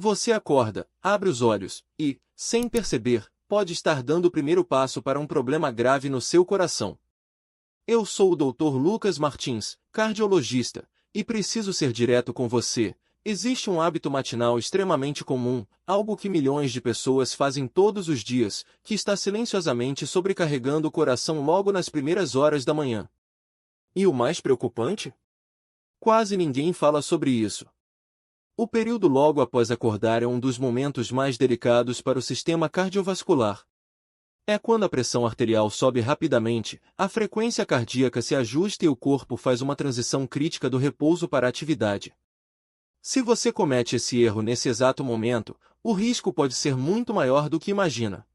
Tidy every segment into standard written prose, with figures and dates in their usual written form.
Você acorda, abre os olhos e, sem perceber, pode estar dando o primeiro passo para um problema grave no seu coração. Eu sou o Dr. Lucas Martins, cardiologista, e preciso ser direto com você. Existe um hábito matinal extremamente comum, algo que milhões de pessoas fazem todos os dias, que está silenciosamente sobrecarregando o coração logo nas primeiras horas da manhã. E o mais preocupante? Quase ninguém fala sobre isso. O período logo após acordar é um dos momentos mais delicados para o sistema cardiovascular. É quando a pressão arterial sobe rapidamente, a frequência cardíaca se ajusta e o corpo faz uma transição crítica do repouso para a atividade. Se você comete esse erro nesse exato momento, o risco pode ser muito maior do que imagina.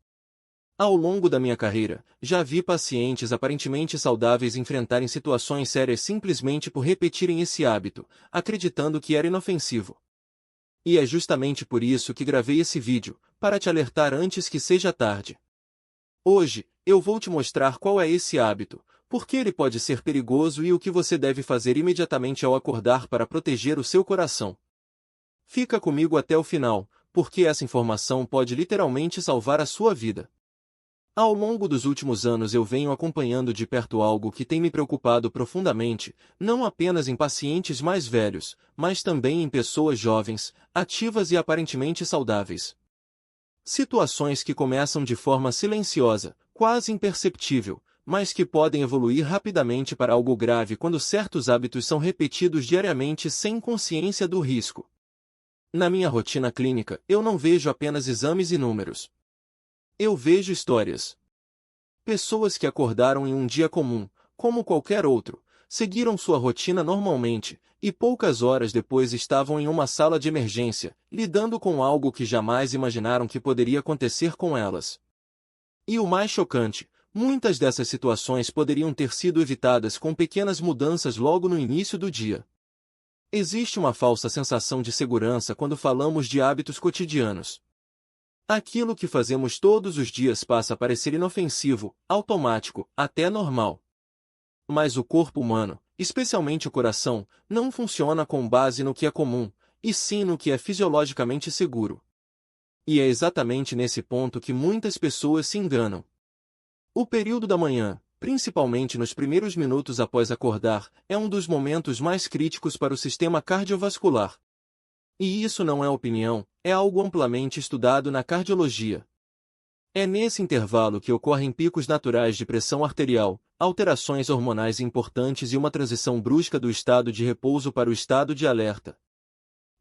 Ao longo da minha carreira, já vi pacientes aparentemente saudáveis enfrentarem situações sérias simplesmente por repetirem esse hábito, acreditando que era inofensivo. E é justamente por isso que gravei esse vídeo, para te alertar antes que seja tarde. Hoje, eu vou te mostrar qual é esse hábito, por que ele pode ser perigoso e o que você deve fazer imediatamente ao acordar para proteger o seu coração. Fica comigo até o final, porque essa informação pode literalmente salvar a sua vida. Ao longo dos últimos anos eu venho acompanhando de perto algo que tem me preocupado profundamente, não apenas em pacientes mais velhos, mas também em pessoas jovens, ativas e aparentemente saudáveis. Situações que começam de forma silenciosa, quase imperceptível, mas que podem evoluir rapidamente para algo grave quando certos hábitos são repetidos diariamente sem consciência do risco. Na minha rotina clínica, eu não vejo apenas exames e números. Eu vejo histórias. Pessoas que acordaram em um dia comum, como qualquer outro, seguiram sua rotina normalmente, e poucas horas depois estavam em uma sala de emergência, lidando com algo que jamais imaginaram que poderia acontecer com elas. E o mais chocante, muitas dessas situações poderiam ter sido evitadas com pequenas mudanças logo no início do dia. Existe uma falsa sensação de segurança quando falamos de hábitos cotidianos. Aquilo que fazemos todos os dias passa a parecer inofensivo, automático, até normal. Mas o corpo humano, especialmente o coração, não funciona com base no que é comum, e sim no que é fisiologicamente seguro. E é exatamente nesse ponto que muitas pessoas se enganam. O período da manhã, principalmente nos primeiros minutos após acordar, é um dos momentos mais críticos para o sistema cardiovascular. E isso não é opinião, é algo amplamente estudado na cardiologia. É nesse intervalo que ocorrem picos naturais de pressão arterial, alterações hormonais importantes e uma transição brusca do estado de repouso para o estado de alerta.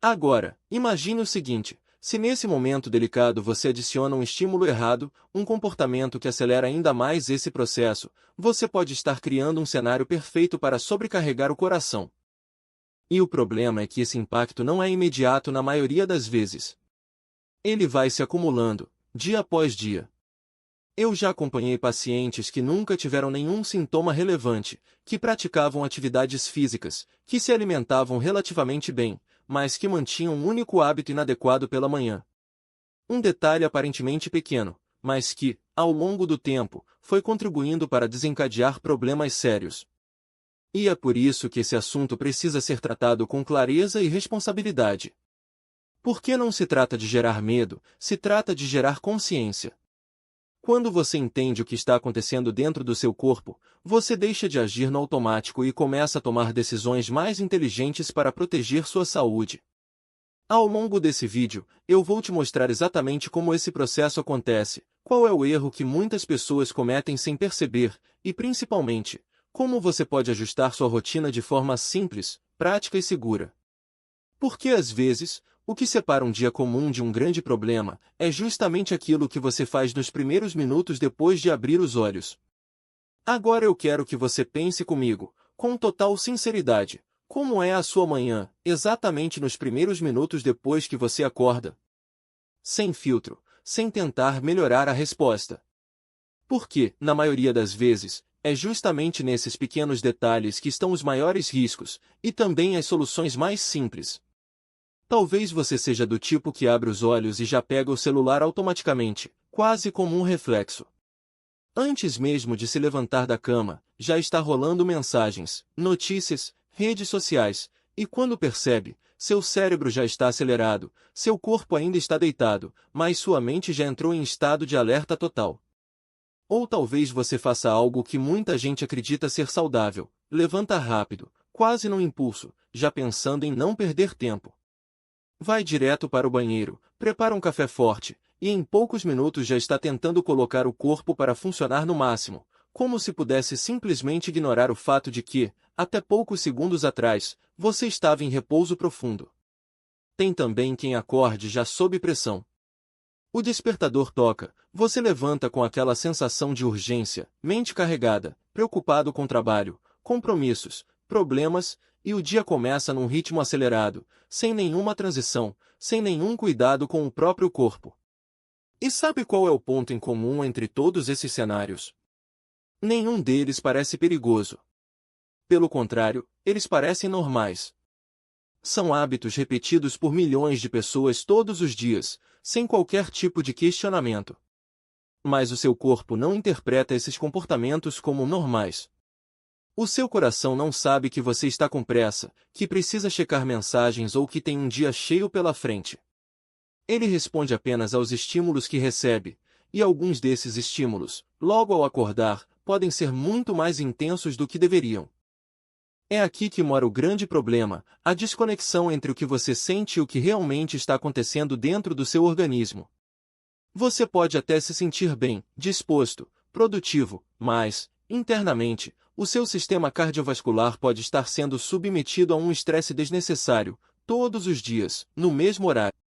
Agora, imagine o seguinte: se nesse momento delicado você adiciona um estímulo errado, um comportamento que acelera ainda mais esse processo, você pode estar criando um cenário perfeito para sobrecarregar o coração. E o problema é que esse impacto não é imediato na maioria das vezes. Ele vai se acumulando, dia após dia. Eu já acompanhei pacientes que nunca tiveram nenhum sintoma relevante, que praticavam atividades físicas, que se alimentavam relativamente bem, mas que mantinham um único hábito inadequado pela manhã. Um detalhe aparentemente pequeno, mas que, ao longo do tempo, foi contribuindo para desencadear problemas sérios. E é por isso que esse assunto precisa ser tratado com clareza e responsabilidade. Porque não se trata de gerar medo, se trata de gerar consciência. Quando você entende o que está acontecendo dentro do seu corpo, você deixa de agir no automático e começa a tomar decisões mais inteligentes para proteger sua saúde. Ao longo desse vídeo, eu vou te mostrar exatamente como esse processo acontece, qual é o erro que muitas pessoas cometem sem perceber, e principalmente, como você pode ajustar sua rotina de forma simples, prática e segura. Porque às vezes, o que separa um dia comum de um grande problema é justamente aquilo que você faz nos primeiros minutos depois de abrir os olhos. Agora eu quero que você pense comigo, com total sinceridade, como é a sua manhã, exatamente nos primeiros minutos depois que você acorda. Sem filtro, sem tentar melhorar a resposta. Porque, na maioria das vezes, é justamente nesses pequenos detalhes que estão os maiores riscos, e também as soluções mais simples. Talvez você seja do tipo que abre os olhos e já pega o celular automaticamente, quase como um reflexo. Antes mesmo de se levantar da cama, já está rolando mensagens, notícias, redes sociais, e quando percebe, seu cérebro já está acelerado, seu corpo ainda está deitado, mas sua mente já entrou em estado de alerta total. Ou talvez você faça algo que muita gente acredita ser saudável, levanta rápido, quase no impulso, já pensando em não perder tempo. Vai direto para o banheiro, prepara um café forte, e em poucos minutos já está tentando colocar o corpo para funcionar no máximo, como se pudesse simplesmente ignorar o fato de que, até poucos segundos atrás, você estava em repouso profundo. Tem também quem acorde já sob pressão. O despertador toca, você levanta com aquela sensação de urgência, mente carregada, preocupado com trabalho, compromissos, problemas, e o dia começa num ritmo acelerado, sem nenhuma transição, sem nenhum cuidado com o próprio corpo. E sabe qual é o ponto em comum entre todos esses cenários? Nenhum deles parece perigoso. Pelo contrário, eles parecem normais. São hábitos repetidos por milhões de pessoas todos os dias, sem qualquer tipo de questionamento. Mas o seu corpo não interpreta esses comportamentos como normais. O seu coração não sabe que você está com pressa, que precisa checar mensagens ou que tem um dia cheio pela frente. Ele responde apenas aos estímulos que recebe, e alguns desses estímulos, logo ao acordar, podem ser muito mais intensos do que deveriam. É aqui que mora o grande problema, a desconexão entre o que você sente e o que realmente está acontecendo dentro do seu organismo. Você pode até se sentir bem, disposto, produtivo, mas, internamente, o seu sistema cardiovascular pode estar sendo submetido a um estresse desnecessário, todos os dias, no mesmo horário.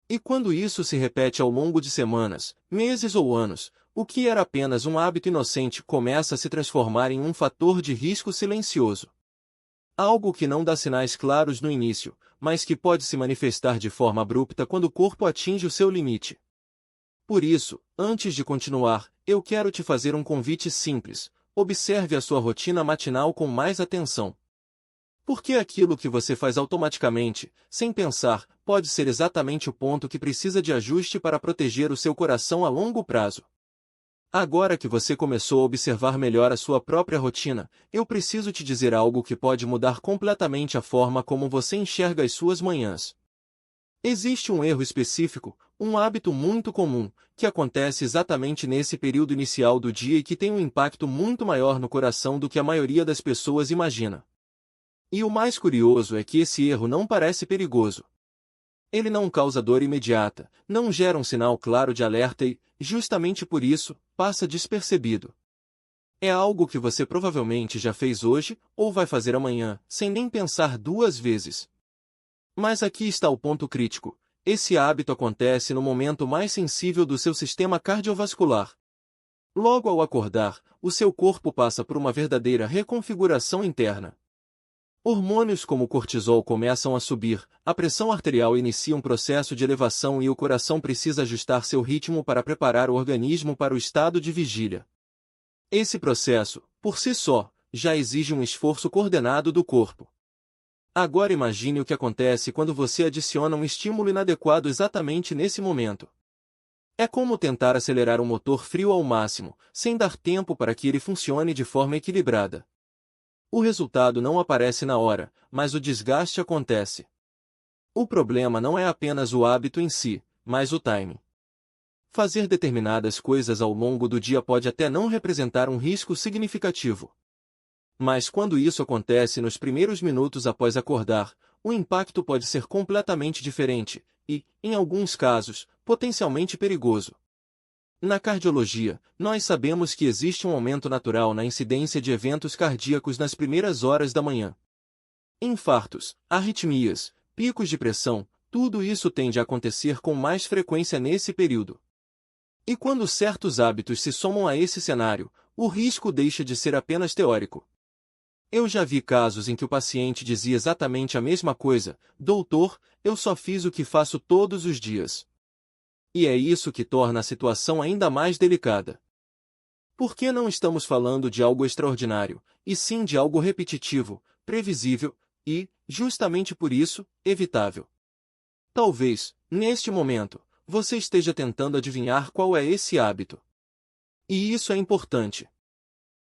E quando isso se repete ao longo de semanas, meses ou anos, o que era apenas um hábito inocente começa a se transformar em um fator de risco silencioso. Algo que não dá sinais claros no início, mas que pode se manifestar de forma abrupta quando o corpo atinge o seu limite. Por isso, antes de continuar, eu quero te fazer um convite simples. Observe a sua rotina matinal com mais atenção. Porque aquilo que você faz automaticamente, sem pensar, pode ser exatamente o ponto que precisa de ajuste para proteger o seu coração a longo prazo. Agora que você começou a observar melhor a sua própria rotina, eu preciso te dizer algo que pode mudar completamente a forma como você enxerga as suas manhãs. Existe um erro específico, um hábito muito comum, que acontece exatamente nesse período inicial do dia e que tem um impacto muito maior no coração do que a maioria das pessoas imagina. E o mais curioso é que esse erro não parece perigoso. Ele não causa dor imediata, não gera um sinal claro de alerta e, justamente por isso, passa despercebido. É algo que você provavelmente já fez hoje, ou vai fazer amanhã, sem nem pensar duas vezes. Mas aqui está o ponto crítico. Esse hábito acontece no momento mais sensível do seu sistema cardiovascular. Logo ao acordar, o seu corpo passa por uma verdadeira reconfiguração interna. Hormônios como o cortisol começam a subir, a pressão arterial inicia um processo de elevação e o coração precisa ajustar seu ritmo para preparar o organismo para o estado de vigília. Esse processo, por si só, já exige um esforço coordenado do corpo. Agora imagine o que acontece quando você adiciona um estímulo inadequado exatamente nesse momento. É como tentar acelerar um motor frio ao máximo, sem dar tempo para que ele funcione de forma equilibrada. O resultado não aparece na hora, mas o desgaste acontece. O problema não é apenas o hábito em si, mas o timing. Fazer determinadas coisas ao longo do dia pode até não representar um risco significativo. Mas quando isso acontece nos primeiros minutos após acordar, o impacto pode ser completamente diferente e, em alguns casos, potencialmente perigoso. Na cardiologia, nós sabemos que existe um aumento natural na incidência de eventos cardíacos nas primeiras horas da manhã. Infartos, arritmias, picos de pressão, tudo isso tende a acontecer com mais frequência nesse período. E quando certos hábitos se somam a esse cenário, o risco deixa de ser apenas teórico. Eu já vi casos em que o paciente dizia exatamente a mesma coisa: doutor, eu só fiz o que faço todos os dias. E é isso que torna a situação ainda mais delicada. Porque não estamos falando de algo extraordinário, e sim de algo repetitivo, previsível e, justamente por isso, evitável. Talvez, neste momento, você esteja tentando adivinhar qual é esse hábito. E isso é importante.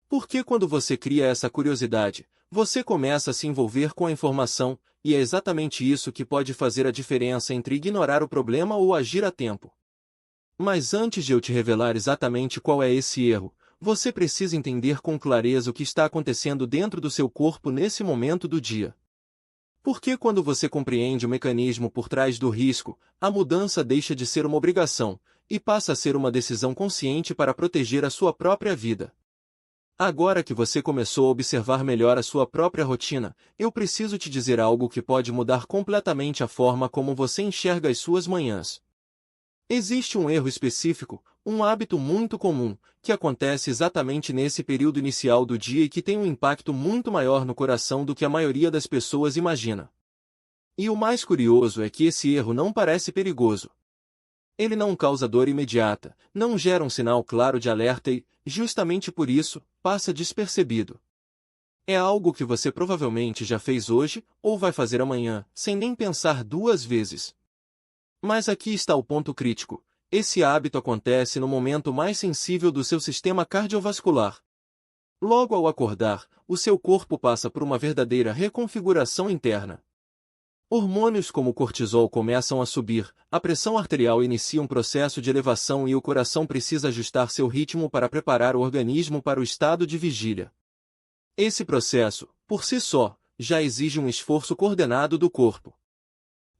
Porque quando você cria essa curiosidade, você começa a se envolver com a informação, e é exatamente isso que pode fazer a diferença entre ignorar o problema ou agir a tempo. Mas antes de eu te revelar exatamente qual é esse erro, você precisa entender com clareza o que está acontecendo dentro do seu corpo nesse momento do dia. Porque quando você compreende o mecanismo por trás do risco, a mudança deixa de ser uma obrigação, e passa a ser uma decisão consciente para proteger a sua própria vida. Agora que você começou a observar melhor a sua própria rotina, eu preciso te dizer algo que pode mudar completamente a forma como você enxerga as suas manhãs. Existe um erro específico, um hábito muito comum, que acontece exatamente nesse período inicial do dia e que tem um impacto muito maior no coração do que a maioria das pessoas imagina. E o mais curioso é que esse erro não parece perigoso. Ele não causa dor imediata, não gera um sinal claro de alerta e, justamente por isso, passa despercebido. É algo que você provavelmente já fez hoje, ou vai fazer amanhã, sem nem pensar duas vezes. Mas aqui está o ponto crítico. Esse hábito acontece no momento mais sensível do seu sistema cardiovascular. Logo ao acordar, o seu corpo passa por uma verdadeira reconfiguração interna. Hormônios como o cortisol começam a subir, a pressão arterial inicia um processo de elevação e o coração precisa ajustar seu ritmo para preparar o organismo para o estado de vigília. Esse processo, por si só, já exige um esforço coordenado do corpo.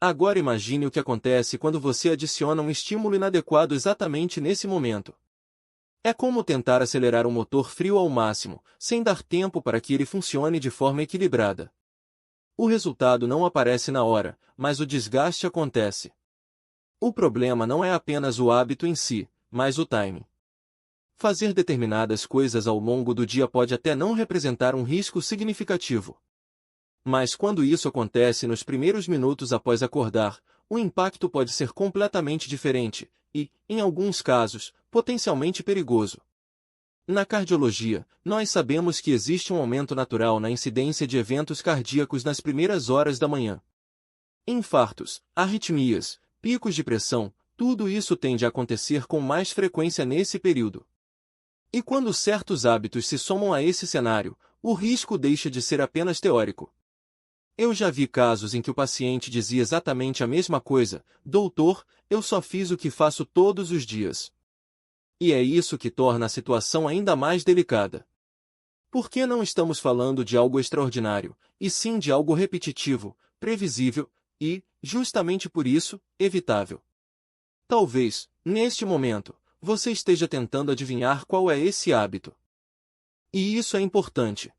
Agora imagine o que acontece quando você adiciona um estímulo inadequado exatamente nesse momento. É como tentar acelerar um motor frio ao máximo, sem dar tempo para que ele funcione de forma equilibrada. O resultado não aparece na hora, mas o desgaste acontece. O problema não é apenas o hábito em si, mas o timing. Fazer determinadas coisas ao longo do dia pode até não representar um risco significativo. Mas quando isso acontece nos primeiros minutos após acordar, o impacto pode ser completamente diferente e, em alguns casos, potencialmente perigoso. Na cardiologia, nós sabemos que existe um aumento natural na incidência de eventos cardíacos nas primeiras horas da manhã. Infartos, arritmias, picos de pressão, tudo isso tende a acontecer com mais frequência nesse período. E quando certos hábitos se somam a esse cenário, o risco deixa de ser apenas teórico. Eu já vi casos em que o paciente dizia exatamente a mesma coisa: doutor, eu só fiz o que faço todos os dias. E é isso que torna a situação ainda mais delicada. Porque não estamos falando de algo extraordinário, e sim de algo repetitivo, previsível e, justamente por isso, evitável. Talvez, neste momento, você esteja tentando adivinhar qual é esse hábito. E isso é importante.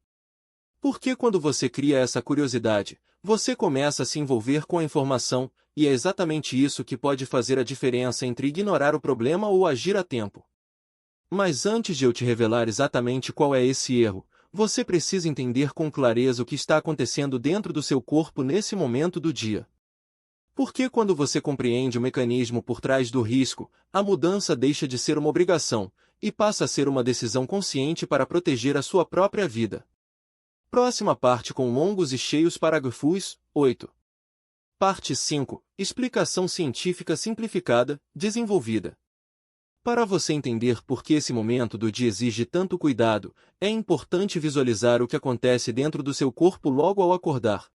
Porque quando você cria essa curiosidade, você começa a se envolver com a informação, e é exatamente isso que pode fazer a diferença entre ignorar o problema ou agir a tempo. Mas antes de eu te revelar exatamente qual é esse erro, você precisa entender com clareza o que está acontecendo dentro do seu corpo nesse momento do dia. Porque quando você compreende o mecanismo por trás do risco, a mudança deixa de ser uma obrigação, e passa a ser uma decisão consciente para proteger a sua própria vida. Próxima parte com longos e cheios parágrafos. 8. Parte 5. Explicação científica simplificada, desenvolvida. Para você entender por que esse momento do dia exige tanto cuidado, é importante visualizar o que acontece dentro do seu corpo logo ao acordar.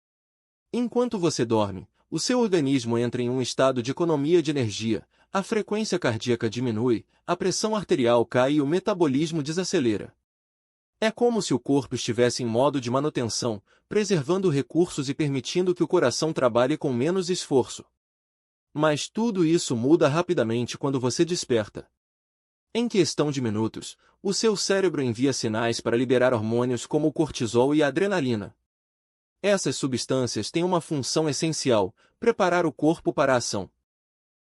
Enquanto você dorme, o seu organismo entra em um estado de economia de energia, a frequência cardíaca diminui, a pressão arterial cai e o metabolismo desacelera. É como se o corpo estivesse em modo de manutenção, preservando recursos e permitindo que o coração trabalhe com menos esforço. Mas tudo isso muda rapidamente quando você desperta. Em questão de minutos, o seu cérebro envia sinais para liberar hormônios como o cortisol e a adrenalina. Essas substâncias têm uma função essencial: preparar o corpo para a ação.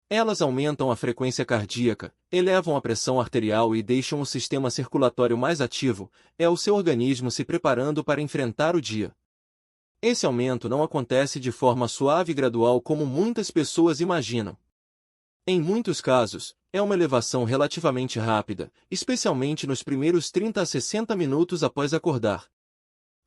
Elas aumentam a frequência cardíaca, elevam a pressão arterial e deixam o sistema circulatório mais ativo, é o seu organismo se preparando para enfrentar o dia. Esse aumento não acontece de forma suave e gradual como muitas pessoas imaginam. Em muitos casos, é uma elevação relativamente rápida, especialmente nos primeiros 30 a 60 minutos após acordar.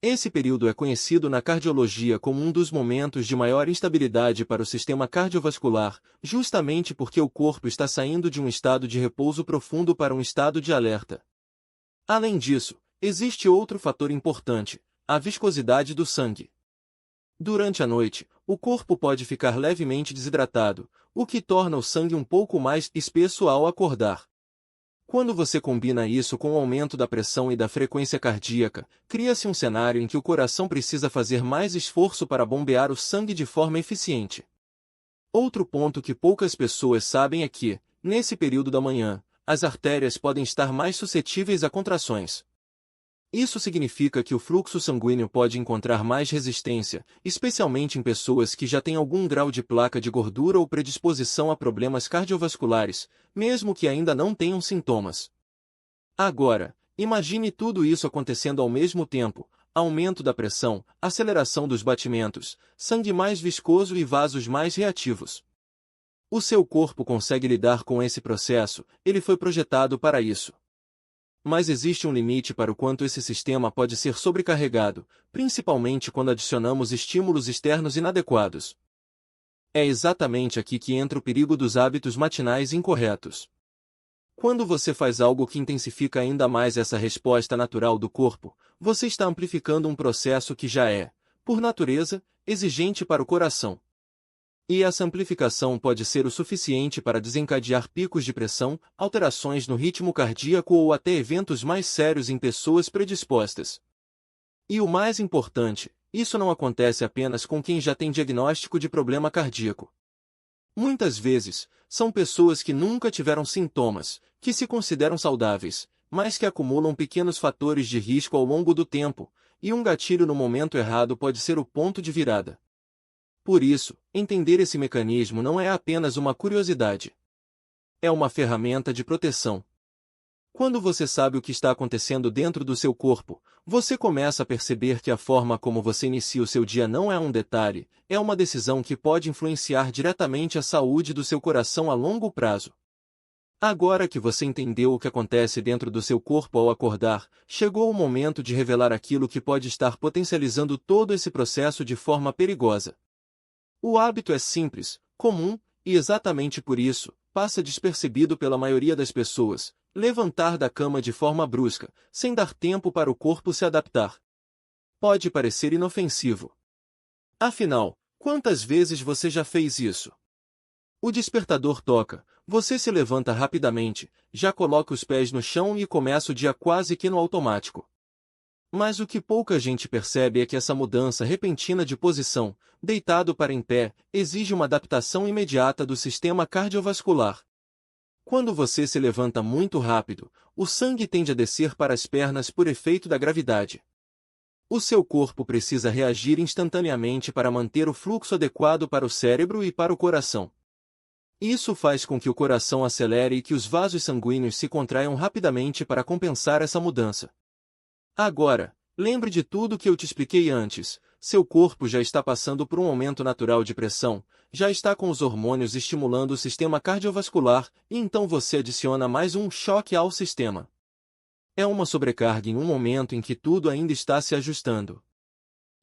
Esse período é conhecido na cardiologia como um dos momentos de maior instabilidade para o sistema cardiovascular, justamente porque o corpo está saindo de um estado de repouso profundo para um estado de alerta. Além disso, existe outro fator importante: a viscosidade do sangue. Durante a noite, o corpo pode ficar levemente desidratado, o que torna o sangue um pouco mais espesso ao acordar. Quando você combina isso com o aumento da pressão e da frequência cardíaca, cria-se um cenário em que o coração precisa fazer mais esforço para bombear o sangue de forma eficiente. Outro ponto que poucas pessoas sabem é que, nesse período da manhã, as artérias podem estar mais suscetíveis a contrações. Isso significa que o fluxo sanguíneo pode encontrar mais resistência, especialmente em pessoas que já têm algum grau de placa de gordura ou predisposição a problemas cardiovasculares, mesmo que ainda não tenham sintomas. Agora, imagine tudo isso acontecendo ao mesmo tempo: aumento da pressão, aceleração dos batimentos, sangue mais viscoso e vasos mais reativos. O seu corpo consegue lidar com esse processo, ele foi projetado para isso. Mas existe um limite para o quanto esse sistema pode ser sobrecarregado, principalmente quando adicionamos estímulos externos inadequados. É exatamente aqui que entra o perigo dos hábitos matinais incorretos. Quando você faz algo que intensifica ainda mais essa resposta natural do corpo, você está amplificando um processo que já é, por natureza, exigente para o coração. E essa amplificação pode ser o suficiente para desencadear picos de pressão, alterações no ritmo cardíaco ou até eventos mais sérios em pessoas predispostas. E o mais importante, isso não acontece apenas com quem já tem diagnóstico de problema cardíaco. Muitas vezes, são pessoas que nunca tiveram sintomas, que se consideram saudáveis, mas que acumulam pequenos fatores de risco ao longo do tempo, e um gatilho no momento errado pode ser o ponto de virada. Por isso, entender esse mecanismo não é apenas uma curiosidade. É uma ferramenta de proteção. Quando você sabe o que está acontecendo dentro do seu corpo, você começa a perceber que a forma como você inicia o seu dia não é um detalhe, é uma decisão que pode influenciar diretamente a saúde do seu coração a longo prazo. Agora que você entendeu o que acontece dentro do seu corpo ao acordar, chegou o momento de revelar aquilo que pode estar potencializando todo esse processo de forma perigosa. O hábito é simples, comum, e exatamente por isso, passa despercebido pela maioria das pessoas: levantar da cama de forma brusca, sem dar tempo para o corpo se adaptar. Pode parecer inofensivo. Afinal, quantas vezes você já fez isso? O despertador toca, você se levanta rapidamente, já coloca os pés no chão e começa o dia quase que no automático. Mas o que pouca gente percebe é que essa mudança repentina de posição, deitado para em pé, exige uma adaptação imediata do sistema cardiovascular. Quando você se levanta muito rápido, o sangue tende a descer para as pernas por efeito da gravidade. O seu corpo precisa reagir instantaneamente para manter o fluxo adequado para o cérebro e para o coração. Isso faz com que o coração acelere e que os vasos sanguíneos se contraiam rapidamente para compensar essa mudança. Agora, lembre de tudo que eu te expliquei antes: seu corpo já está passando por um aumento natural de pressão, já está com os hormônios estimulando o sistema cardiovascular, e então você adiciona mais um choque ao sistema. É uma sobrecarga em um momento em que tudo ainda está se ajustando.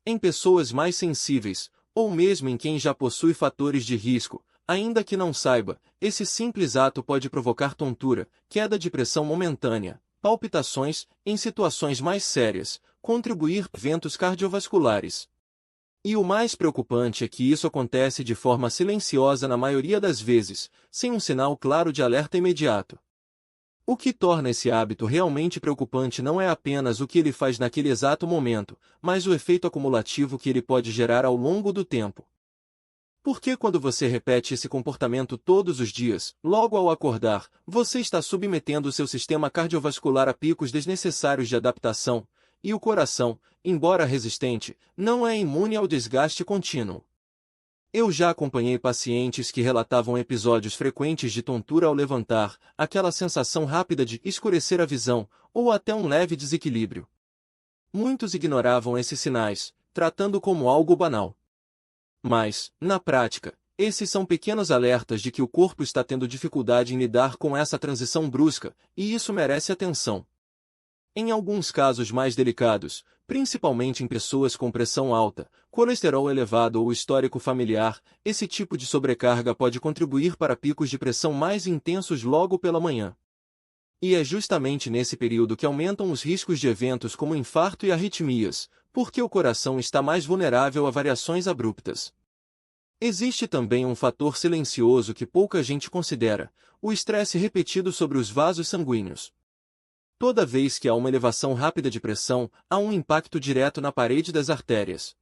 Em pessoas mais sensíveis, ou mesmo em quem já possui fatores de risco, ainda que não saiba, esse simples ato pode provocar tontura, queda de pressão momentânea, palpitações, em situações mais sérias, contribuir para eventos cardiovasculares. E o mais preocupante é que isso acontece de forma silenciosa na maioria das vezes, sem um sinal claro de alerta imediato. O que torna esse hábito realmente preocupante não é apenas o que ele faz naquele exato momento, mas o efeito acumulativo que ele pode gerar ao longo do tempo. Porque quando você repete esse comportamento todos os dias, logo ao acordar, você está submetendo o seu sistema cardiovascular a picos desnecessários de adaptação, e o coração, embora resistente, não é imune ao desgaste contínuo. Eu já acompanhei pacientes que relatavam episódios frequentes de tontura ao levantar, aquela sensação rápida de escurecer a visão, ou até um leve desequilíbrio. Muitos ignoravam esses sinais, tratando como algo banal. Mas, na prática, esses são pequenos alertas de que o corpo está tendo dificuldade em lidar com essa transição brusca, e isso merece atenção. Em alguns casos mais delicados, principalmente em pessoas com pressão alta, colesterol elevado ou histórico familiar, esse tipo de sobrecarga pode contribuir para picos de pressão mais intensos logo pela manhã. E é justamente nesse período que aumentam os riscos de eventos como infarto e arritmias, porque o coração está mais vulnerável a variações abruptas. Existe também um fator silencioso que pouca gente considera: o estresse repetido sobre os vasos sanguíneos. Toda vez que há uma elevação rápida de pressão, há um impacto direto na parede das artérias.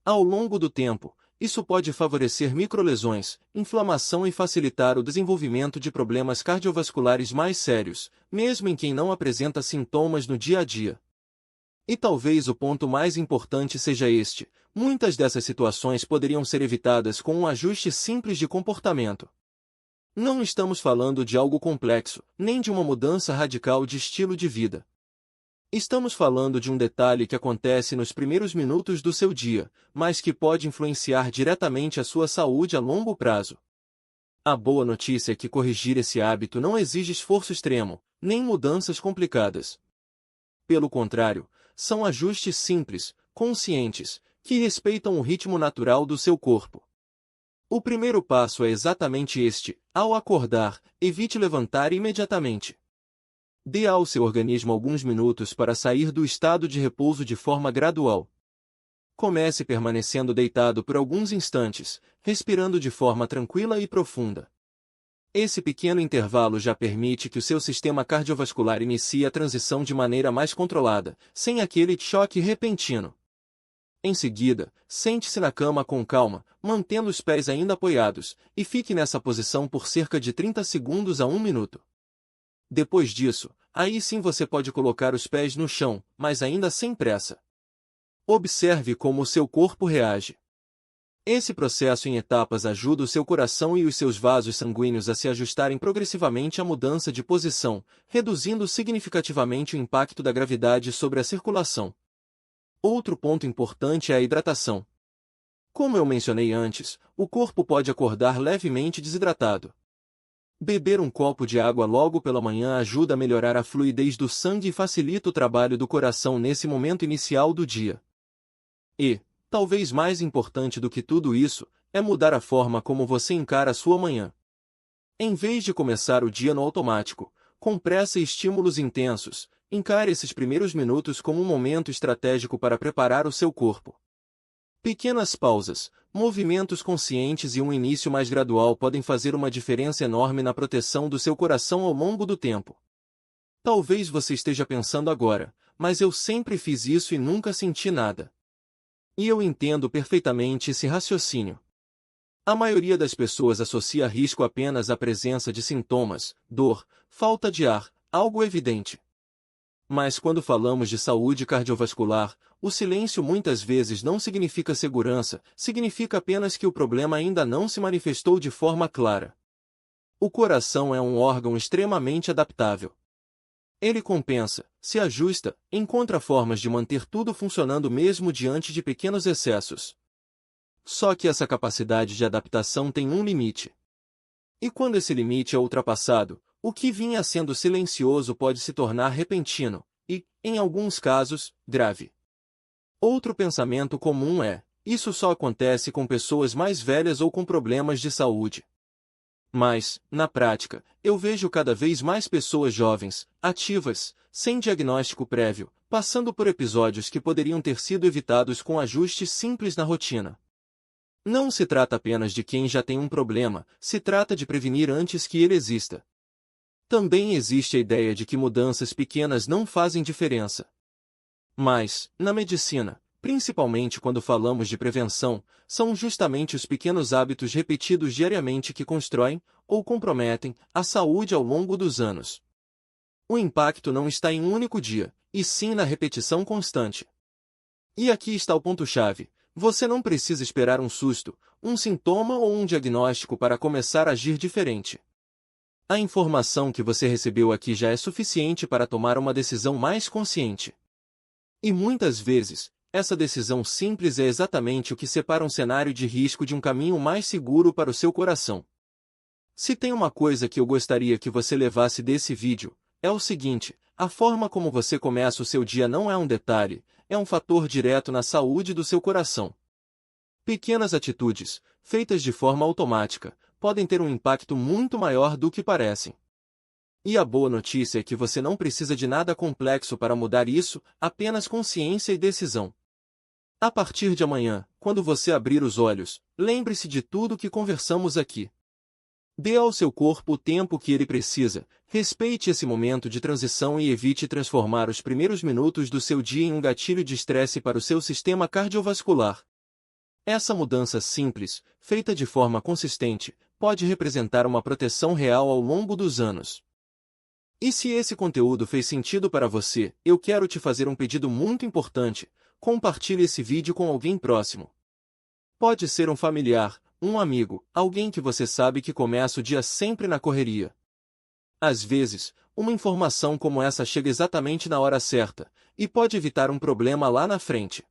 Ao longo do tempo, isso pode favorecer microlesões, inflamação e facilitar o desenvolvimento de problemas cardiovasculares mais sérios, mesmo em quem não apresenta sintomas no dia a dia. E talvez o ponto mais importante seja este: muitas dessas situações poderiam ser evitadas com um ajuste simples de comportamento. Não estamos falando de algo complexo, nem de uma mudança radical de estilo de vida. Estamos falando de um detalhe que acontece nos primeiros minutos do seu dia, mas que pode influenciar diretamente a sua saúde a longo prazo. A boa notícia é que corrigir esse hábito não exige esforço extremo, nem mudanças complicadas. Pelo contrário, são ajustes simples, conscientes, que respeitam o ritmo natural do seu corpo. O primeiro passo é exatamente este: ao acordar, evite levantar imediatamente. Dê ao seu organismo alguns minutos para sair do estado de repouso de forma gradual. Comece permanecendo deitado por alguns instantes, respirando de forma tranquila e profunda. Esse pequeno intervalo já permite que o seu sistema cardiovascular inicie a transição de maneira mais controlada, sem aquele choque repentino. Em seguida, sente-se na cama com calma, mantendo os pés ainda apoiados, e fique nessa posição por cerca de 30 segundos a 1 minuto. Depois disso, aí sim você pode colocar os pés no chão, mas ainda sem pressa. Observe como o seu corpo reage. Esse processo em etapas ajuda o seu coração e os seus vasos sanguíneos a se ajustarem progressivamente à mudança de posição, reduzindo significativamente o impacto da gravidade sobre a circulação. Outro ponto importante é a hidratação. Como eu mencionei antes, o corpo pode acordar levemente desidratado. Beber um copo de água logo pela manhã ajuda a melhorar a fluidez do sangue e facilita o trabalho do coração nesse momento inicial do dia. E, talvez mais importante do que tudo isso, é mudar a forma como você encara a sua manhã. Em vez de começar o dia no automático, com pressa e estímulos intensos, encare esses primeiros minutos como um momento estratégico para preparar o seu corpo. Pequenas pausas, movimentos conscientes e um início mais gradual podem fazer uma diferença enorme na proteção do seu coração ao longo do tempo. Talvez você esteja pensando agora: mas eu sempre fiz isso e nunca senti nada. E eu entendo perfeitamente esse raciocínio. A maioria das pessoas associa risco apenas à presença de sintomas, dor, falta de ar, algo evidente. Mas quando falamos de saúde cardiovascular, o silêncio muitas vezes não significa segurança, significa apenas que o problema ainda não se manifestou de forma clara. O coração é um órgão extremamente adaptável. Ele compensa, se ajusta, encontra formas de manter tudo funcionando mesmo diante de pequenos excessos. Só que essa capacidade de adaptação tem um limite. E quando esse limite é ultrapassado, o que vinha sendo silencioso pode se tornar repentino e, em alguns casos, grave. Outro pensamento comum é: isso só acontece com pessoas mais velhas ou com problemas de saúde. Mas, na prática, eu vejo cada vez mais pessoas jovens, ativas, sem diagnóstico prévio, passando por episódios que poderiam ter sido evitados com ajustes simples na rotina. Não se trata apenas de quem já tem um problema, se trata de prevenir antes que ele exista. Também existe a ideia de que mudanças pequenas não fazem diferença. Mas, na medicina, principalmente quando falamos de prevenção, são justamente os pequenos hábitos repetidos diariamente que constroem, ou comprometem, a saúde ao longo dos anos. O impacto não está em um único dia, e sim na repetição constante. E aqui está o ponto-chave: você não precisa esperar um susto, um sintoma ou um diagnóstico para começar a agir diferente. A informação que você recebeu aqui já é suficiente para tomar uma decisão mais consciente. E muitas vezes, essa decisão simples é exatamente o que separa um cenário de risco de um caminho mais seguro para o seu coração. Se tem uma coisa que eu gostaria que você levasse desse vídeo, é o seguinte: a forma como você começa o seu dia não é um detalhe, é um fator direto na saúde do seu coração. Pequenas atitudes, feitas de forma automática, podem ter um impacto muito maior do que parecem. E a boa notícia é que você não precisa de nada complexo para mudar isso, apenas consciência e decisão. A partir de amanhã, quando você abrir os olhos, lembre-se de tudo que conversamos aqui. Dê ao seu corpo o tempo que ele precisa, respeite esse momento de transição e evite transformar os primeiros minutos do seu dia em um gatilho de estresse para o seu sistema cardiovascular. Essa mudança simples, feita de forma consistente, pode representar uma proteção real ao longo dos anos. E se esse conteúdo fez sentido para você, eu quero te fazer um pedido muito importante: compartilhe esse vídeo com alguém próximo. Pode ser um familiar, um amigo, alguém que você sabe que começa o dia sempre na correria. Às vezes, uma informação como essa chega exatamente na hora certa, e pode evitar um problema lá na frente.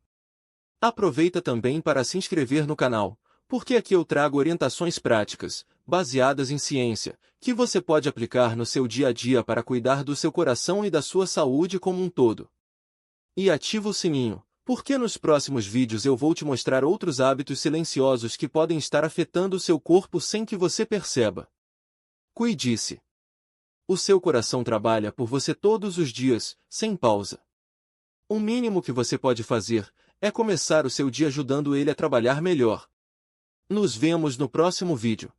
Aproveita também para se inscrever no canal, porque aqui eu trago orientações práticas, baseadas em ciência, que você pode aplicar no seu dia a dia para cuidar do seu coração e da sua saúde como um todo. E ativa o sininho, porque nos próximos vídeos eu vou te mostrar outros hábitos silenciosos que podem estar afetando o seu corpo sem que você perceba. Cuide-se. O seu coração trabalha por você todos os dias, sem pausa. O mínimo que você pode fazer é começar o seu dia ajudando ele a trabalhar melhor. Nos vemos no próximo vídeo.